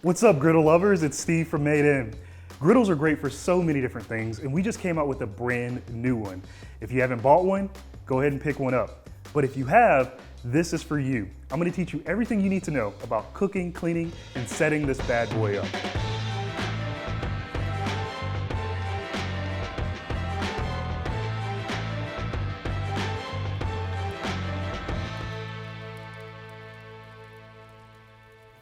What's up, griddle lovers? It's Steve from Madein. Griddles are great for so many different things, and we just came out with a brand new one. If you haven't bought one, go ahead and pick one up. But if you have, this is for you. I'm gonna teach you everything you need to know about cooking, cleaning, and setting this bad boy up.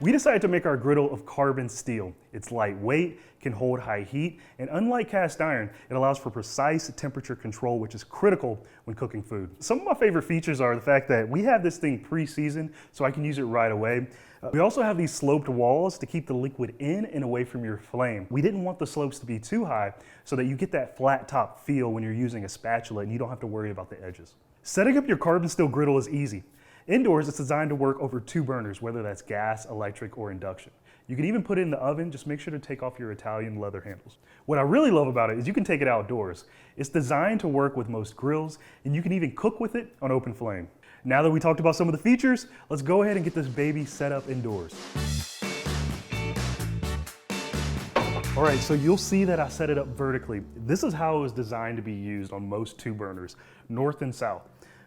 We decided to make our griddle of carbon steel. It's lightweight, can hold high heat, and unlike cast iron, it allows for precise temperature control, which is critical when cooking food. Some of my favorite features are the fact that we have this thing pre-seasoned, so I can use it right away. We also have these sloped walls to keep the liquid in and away from your flame. We didn't want the slopes to be too high so that you get that flat top feel when you're using a spatula and you don't have to worry about the edges. Setting up your carbon steel griddle is easy. Indoors, it's designed to work over 2 burners, whether that's gas, electric, or induction. You can even put it in the oven, just make sure to take off your Italian leather handles. What I really love about it is you can take it outdoors. It's designed to work with most grills, and you can even cook with it on open flame. Now that we talked about some of the features, let's go ahead and get this baby set up indoors. All right, so you'll see that I set it up vertically. This is how it was designed to be used on most 2 burners, north and south.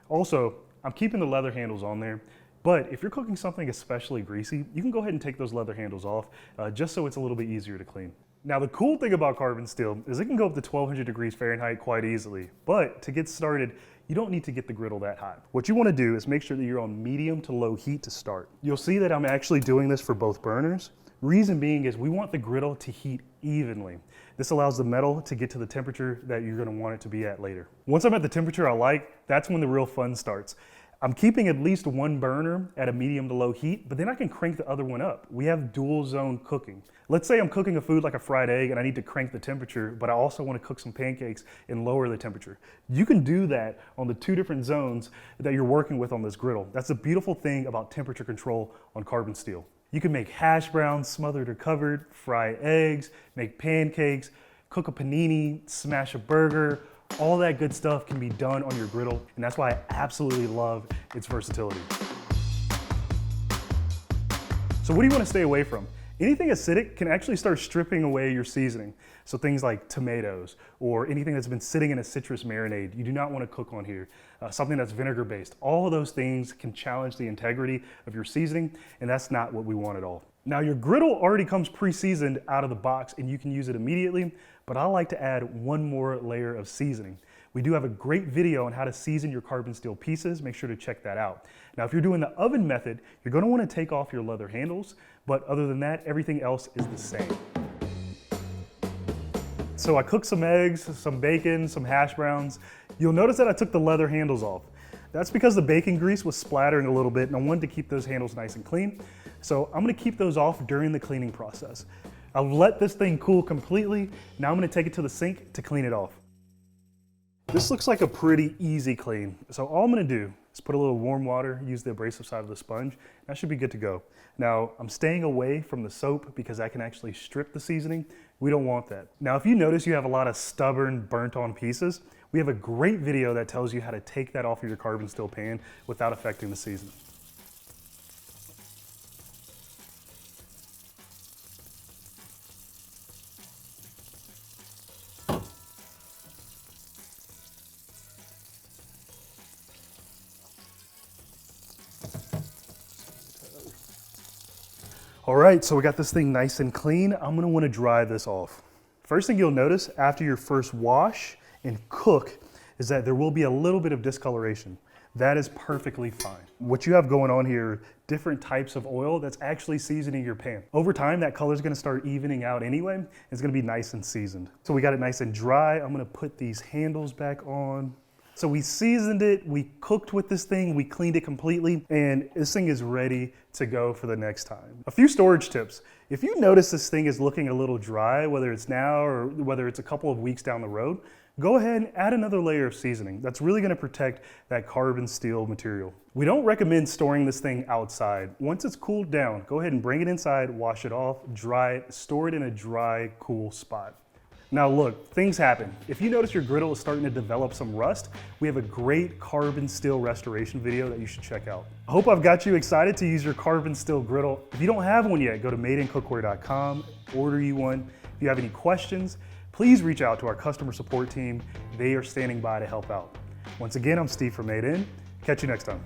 Also, I'm keeping the leather handles on there, but if you're cooking something especially greasy, you can go ahead and take those leather handles off just so it's a little bit easier to clean. Now, the cool thing about carbon steel is it can go up to 1200 degrees Fahrenheit quite easily, but to get started, you don't need to get the griddle that hot. What you want to do is make sure that you're on medium to low heat to start. You'll see that I'm actually doing this for both burners. Reason being is we want the griddle to heat evenly. This allows the metal to get to the temperature that you're going to want it to be at later. Once I'm at the temperature I like, that's when the real fun starts. I'm keeping at least 1 burner at a medium to low heat, but then I can crank the other one up. We have dual zone cooking. Let's say I'm cooking a food like a fried egg and I need to crank the temperature, but I also want to cook some pancakes and lower the temperature. You can do that on the 2 different zones that you're working with on this griddle. That's the beautiful thing about temperature control on carbon steel. You can make hash browns smothered or covered, fry eggs, make pancakes, cook a panini, smash a burger. All that good stuff can be done on your griddle, and that's why I absolutely love its versatility. So what do you want to stay away from? Anything acidic can actually start stripping away your seasoning. So things like tomatoes or anything that's been sitting in a citrus marinade, you do not want to cook on here. Something that's vinegar based. All of those things can challenge the integrity of your seasoning, and that's not what we want at all. Now, your griddle already comes pre-seasoned out of the box and you can use it immediately, but I like to add 1 more layer of seasoning. We do have a great video on how to season your carbon steel pieces. Make sure to check that out. Now, if you're doing the oven method, you're going to want to take off your leather handles, but other than that, everything else is the same. So I cooked some eggs, some bacon, some hash browns. You'll notice that I took the leather handles off. That's because the bacon grease was splattering a little bit and I wanted to keep those handles nice and clean. So I'm gonna keep those off during the cleaning process. I'll let this thing cool completely. Now I'm gonna take it to the sink to clean it off. This looks like a pretty easy clean. So all I'm gonna do is put a little warm water, use the abrasive side of the sponge, and that should be good to go. Now, I'm staying away from the soap because that can actually strip the seasoning. We don't want that. Now, if you notice you have a lot of stubborn, burnt on pieces, we have a great video that tells you how to take that off of your carbon steel pan without affecting the seasoning. All right, so we got this thing nice and clean. I'm gonna wanna dry this off. First thing you'll notice after your first wash and cook is that there will be a little bit of discoloration. That is perfectly fine. What you have going on here, different types of oil that's actually seasoning your pan. Over time, that color is gonna start evening out anyway. It's gonna be nice and seasoned. So we got it nice and dry. I'm gonna put these handles back on. So we seasoned it, we cooked with this thing, we cleaned it completely, and this thing is ready to go for the next time. A few storage tips. If you notice this thing is looking a little dry, whether it's now or whether it's a couple of weeks down the road, go ahead and add another layer of seasoning. That's really gonna protect that carbon steel material. We don't recommend storing this thing outside. Once it's cooled down, go ahead and bring it inside, wash it off, dry it, store it in a dry, cool spot. Now look, things happen. If you notice your griddle is starting to develop some rust, we have a great carbon steel restoration video that you should check out. I hope I've got you excited to use your carbon steel griddle. If you don't have one yet, go to madeincookware.com, order you one. If you have any questions, please reach out to our customer support team. They are standing by to help out. Once again, I'm Steve from Madein. Catch you next time.